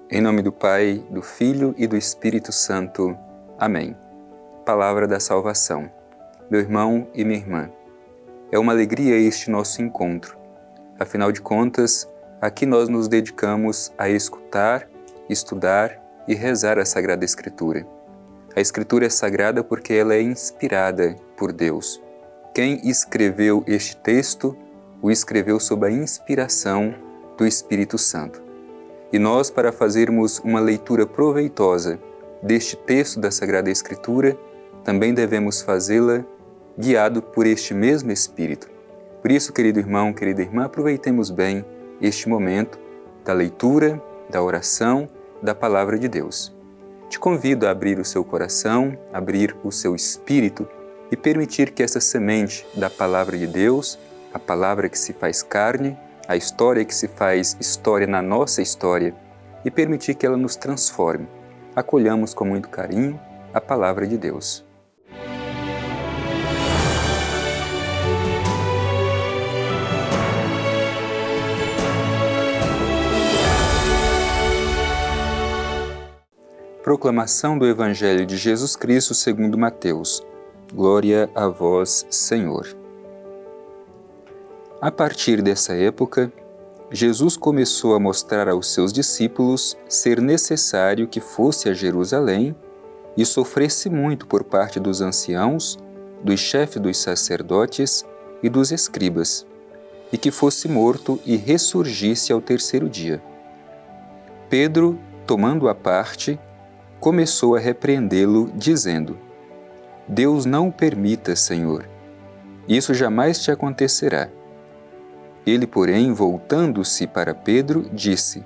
Em nome do Pai, do Filho e do Espírito Santo. Amém. Palavra da salvação. Meu irmão e minha irmã, é uma alegria este nosso encontro. Afinal de contas, aqui nós nos dedicamos a escutar, estudar e rezar a Sagrada Escritura. A Escritura é sagrada porque ela é inspirada por Deus. Quem escreveu este texto, o escreveu sob a inspiração do Espírito Santo. E nós, para fazermos uma leitura proveitosa deste texto da Sagrada Escritura, também devemos fazê-la guiado por este mesmo Espírito. Por isso, querido irmão, querida irmã, aproveitemos bem este momento da leitura, da oração, da Palavra de Deus. Te convido a abrir o seu coração, abrir o seu espírito e permitir que essa semente da Palavra de Deus, a Palavra que se faz carne, a história que se faz história na nossa história, e permitir que ela nos transforme. Acolhamos com muito carinho a Palavra de Deus. Proclamação do Evangelho de Jesus Cristo segundo Mateus. Glória a vós, Senhor. A partir dessa época, Jesus começou a mostrar aos seus discípulos ser necessário que fosse a Jerusalém e sofresse muito por parte dos anciãos, dos chefes dos sacerdotes e dos escribas, e que fosse morto e ressurgisse ao terceiro dia. Pedro, tomando-o à parte, começou a repreendê-lo, dizendo: Deus não o permita, Senhor. Isso jamais te acontecerá. Ele, porém, voltando-se para Pedro, disse: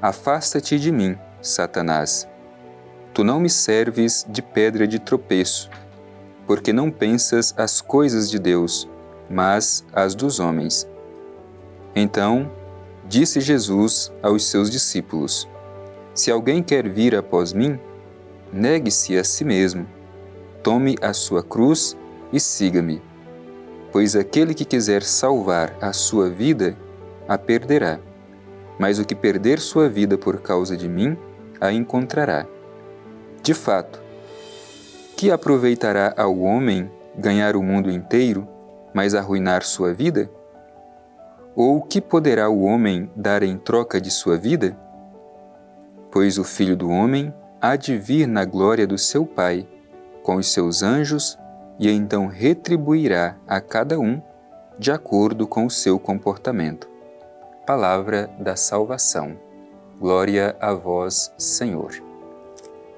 Afasta-te de mim, Satanás. Tu não me serves de pedra de tropeço, porque não pensas as coisas de Deus, mas as dos homens. Então, disse Jesus aos seus discípulos: Se alguém quer vir após mim, negue-se a si mesmo, tome a sua cruz e siga-me. Pois aquele que quiser salvar a sua vida, a perderá. Mas o que perder sua vida por causa de mim, a encontrará. De fato, que aproveitará ao homem ganhar o mundo inteiro, mas arruinar sua vida? Ou o que poderá o homem dar em troca de sua vida? Pois o Filho do Homem há de vir na glória do seu Pai, com os seus anjos, e então retribuirá a cada um de acordo com o seu comportamento. Palavra da salvação. Glória a vós, Senhor.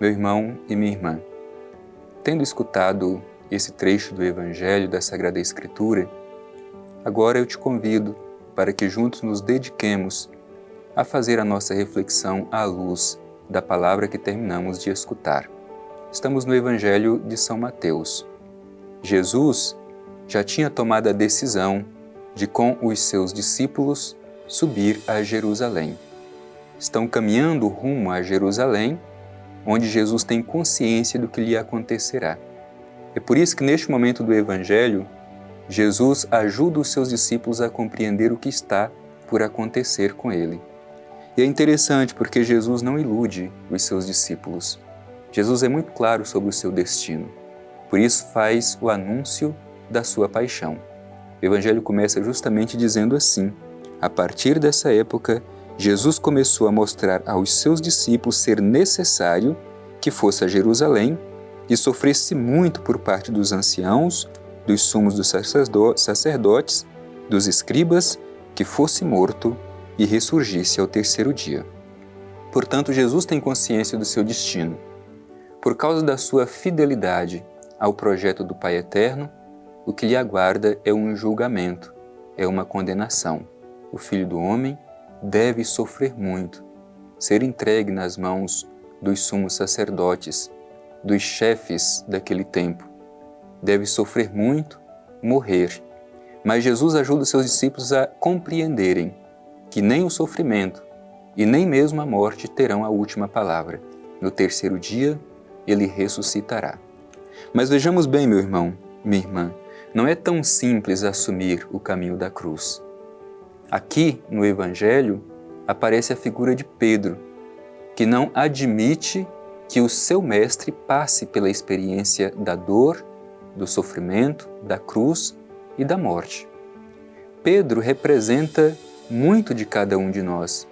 Meu irmão e minha irmã, tendo escutado esse trecho do Evangelho da Sagrada Escritura, agora eu te convido para que juntos nos dediquemos a fazer a nossa reflexão à luz da palavra que terminamos de escutar. Estamos no Evangelho de São Mateus. Jesus já tinha tomado a decisão de, com os seus discípulos, subir a Jerusalém. Estão caminhando rumo a Jerusalém, onde Jesus tem consciência do que lhe acontecerá. É por isso que, neste momento do Evangelho, Jesus ajuda os seus discípulos a compreender o que está por acontecer com ele. E é interessante porque Jesus não ilude os seus discípulos. Jesus é muito claro sobre o seu destino. Por isso faz o anúncio da sua paixão. O Evangelho começa justamente dizendo assim: a partir dessa época, Jesus começou a mostrar aos seus discípulos ser necessário que fosse a Jerusalém e sofresse muito por parte dos anciãos, dos sumos dos sacerdotes, dos escribas, que fosse morto e ressurgisse ao terceiro dia. Portanto, Jesus tem consciência do seu destino. Por causa da sua fidelidade ao projeto do Pai Eterno, o que lhe aguarda é um julgamento, é uma condenação. O Filho do Homem deve sofrer muito, ser entregue nas mãos dos sumos sacerdotes, dos chefes daquele tempo. Deve sofrer muito, morrer. Mas Jesus ajuda os seus discípulos a compreenderem que nem o sofrimento e nem mesmo a morte terão a última palavra. No terceiro dia, ele ressuscitará. Mas vejamos bem, meu irmão, minha irmã, não é tão simples assumir o caminho da cruz. Aqui, no Evangelho, aparece a figura de Pedro. que não admite que o seu mestre passe pela experiência da dor, do sofrimento, da cruz e da morte. Pedro representa muito de cada um de nós,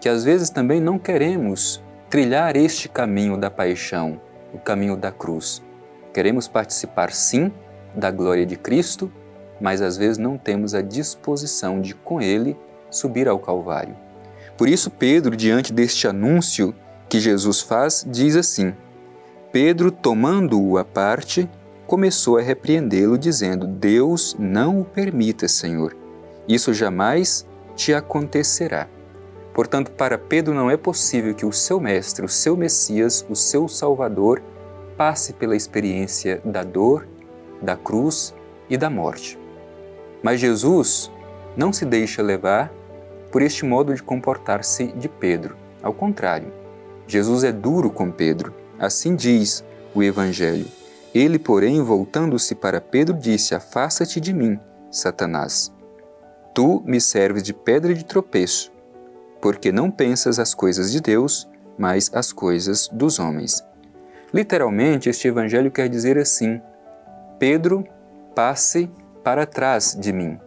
que às vezes também não queremos trilhar este caminho da paixão, o caminho da cruz. Queremos participar, sim, da glória de Cristo, mas às vezes não temos a disposição de, com Ele, subir ao Calvário. Por isso, Pedro, diante deste anúncio que Jesus faz, diz assim: Pedro, tomando-o à parte, começou a repreendê-lo, dizendo: Deus não o permita, Senhor. Isso jamais te acontecerá. Portanto, para Pedro não é possível que o seu mestre, o seu Messias, o seu Salvador, passe pela experiência da dor, da cruz e da morte. Mas Jesus não se deixa levar por este modo de comportar-se de Pedro. Ao contrário, Jesus é duro com Pedro. Assim diz o Evangelho. Ele, porém, voltando-se para Pedro, disse: Afasta-te de mim, Satanás. Tu me serves de pedra de tropeço, porque não pensas as coisas de Deus, mas as coisas dos homens. Literalmente, este Evangelho quer dizer assim: Pedro, passe para trás de mim.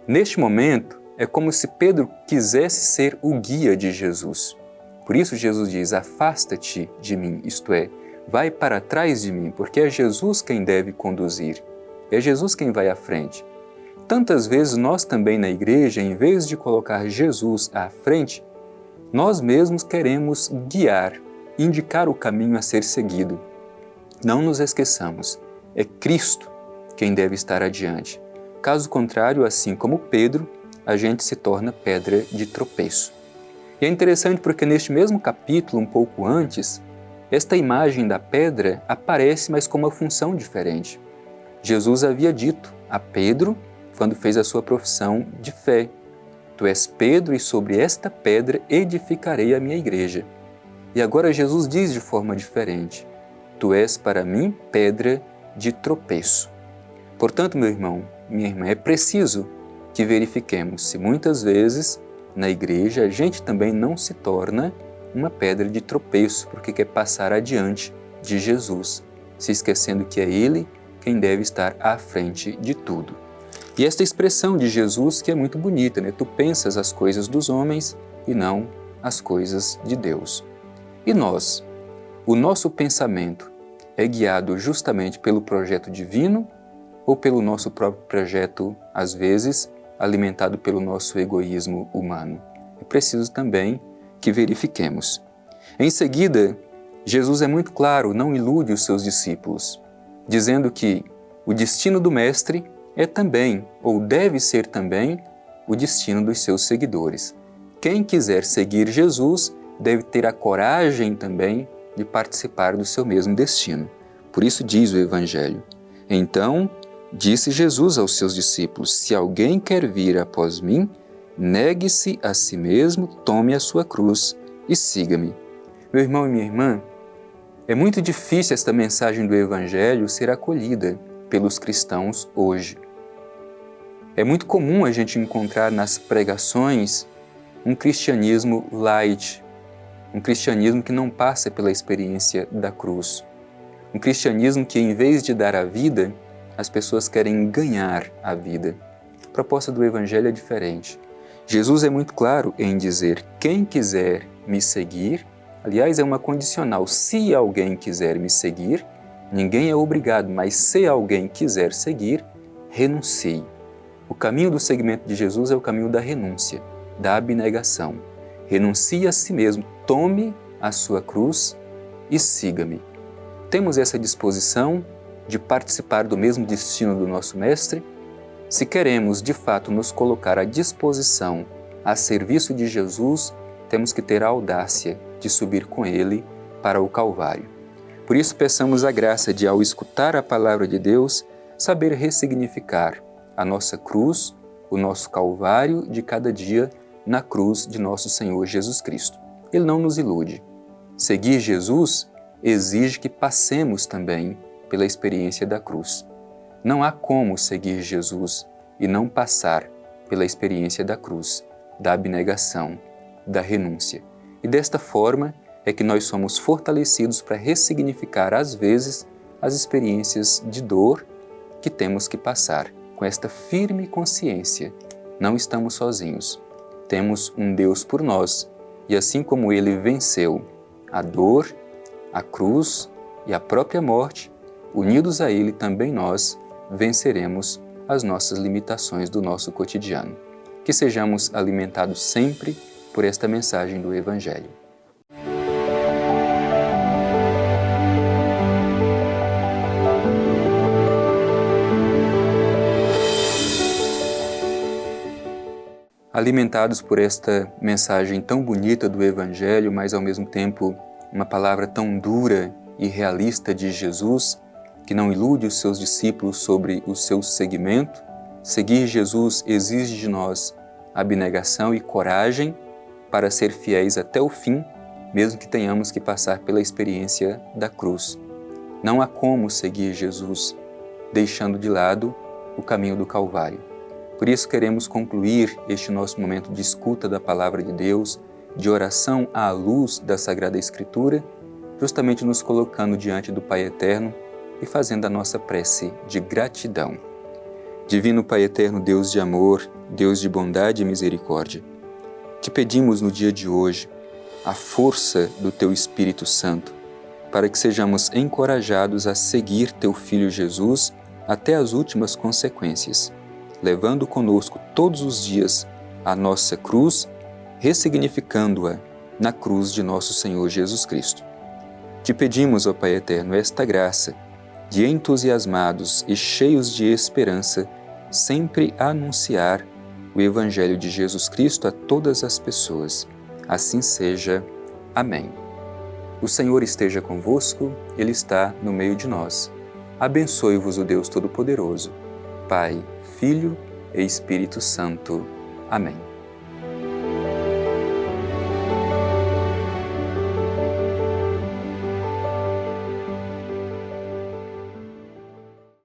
Neste momento, é como se Pedro quisesse ser o guia de Jesus. Por isso Jesus diz: afasta-te de mim, isto é, vai para trás de mim, porque é Jesus quem deve conduzir, é Jesus quem vai à frente. Tantas vezes nós também na igreja, em vez de colocar Jesus à frente, nós mesmos queremos guiar, indicar o caminho a ser seguido. Não nos esqueçamos, é Cristo quem deve estar adiante. Caso contrário, assim como Pedro, a gente se torna pedra de tropeço. E é interessante porque neste mesmo capítulo, um pouco antes, esta imagem da pedra aparece, mas com uma função diferente. Jesus havia dito a Pedro, quando fez a sua profissão de fé: Tu és Pedro e sobre esta pedra edificarei a minha igreja. E agora Jesus diz de forma diferente: Tu és para mim pedra de tropeço. Portanto, meu irmão, minha irmã, é preciso que verifiquemos se muitas vezes na igreja a gente também não se torna uma pedra de tropeço porque quer passar adiante de Jesus, se esquecendo que é Ele quem deve estar à frente de tudo. E esta expressão de Jesus que é muito bonita, né? Tu pensas as coisas dos homens e não as coisas de Deus. E nós? O nosso pensamento é guiado justamente pelo projeto divino ou pelo nosso próprio projeto, às vezes, alimentado pelo nosso egoísmo humano? É preciso também que verifiquemos. Em seguida, Jesus é muito claro, não ilude os seus discípulos, dizendo que o destino do Mestre é também, ou deve ser também, o destino dos seus seguidores. Quem quiser seguir Jesus deve ter a coragem também de participar do seu mesmo destino. Por isso diz o Evangelho: Então disse Jesus aos seus discípulos: Se alguém quer vir após mim, negue-se a si mesmo, tome a sua cruz e siga-me. Meu irmão e minha irmã, é muito difícil esta mensagem do Evangelho ser acolhida pelos cristãos hoje. É muito comum a gente encontrar nas pregações um cristianismo light, um cristianismo que não passa pela experiência da cruz, um cristianismo que, em vez de dar a vida, as pessoas querem ganhar a vida. A proposta do Evangelho é diferente. Jesus é muito claro em dizer: quem quiser me seguir, aliás, é uma condicional, se alguém quiser me seguir, ninguém é obrigado, mas se alguém quiser seguir, renuncie. O caminho do seguimento de Jesus é o caminho da renúncia, da abnegação. Renuncie a si mesmo, tome a sua cruz e siga-me. Temos essa disposição de participar do mesmo destino do nosso Mestre? Se queremos, de fato, nos colocar à disposição, a serviço de Jesus, temos que ter a audácia de subir com Ele para o Calvário. Por isso, peçamos a graça de, ao escutar a palavra de Deus, saber ressignificar a nossa cruz, o nosso Calvário de cada dia na cruz de nosso Senhor Jesus Cristo. Ele não nos ilude. Seguir Jesus exige que passemos também pela experiência da cruz. Não há como seguir Jesus e não passar pela experiência da cruz, da abnegação, da renúncia. E desta forma é que nós somos fortalecidos para ressignificar, às vezes, as experiências de dor que temos que passar, com esta firme consciência. Não estamos sozinhos. Temos um Deus por nós, e assim como Ele venceu a dor, a cruz e a própria morte, unidos a Ele também nós venceremos as nossas limitações do nosso cotidiano. Que sejamos alimentados sempre por esta mensagem do Evangelho. Alimentados por esta mensagem tão bonita do Evangelho, mas ao mesmo tempo uma palavra tão dura e realista de Jesus, que não ilude os seus discípulos sobre o seu seguimento, seguir Jesus exige de nós abnegação e coragem para ser fiéis até o fim, mesmo que tenhamos que passar pela experiência da cruz. Não há como seguir Jesus deixando de lado o caminho do Calvário. Por isso queremos concluir este nosso momento de escuta da Palavra de Deus, de oração à luz da Sagrada Escritura, justamente nos colocando diante do Pai Eterno e fazendo a nossa prece de gratidão. Divino Pai Eterno, Deus de amor, Deus de bondade e misericórdia, te pedimos no dia de hoje a força do Teu Espírito Santo para que sejamos encorajados a seguir Teu Filho Jesus até as últimas consequências, levando conosco todos os dias a nossa cruz, ressignificando-a na cruz de nosso Senhor Jesus Cristo. Te pedimos, ó Pai Eterno, esta graça de entusiasmados e cheios de esperança, sempre anunciar o Evangelho de Jesus Cristo a todas as pessoas. Assim seja. Amém. O Senhor esteja convosco, Ele está no meio de nós. Abençoe-vos o Deus Todo-Poderoso, Pai, Filho e Espírito Santo. Amém.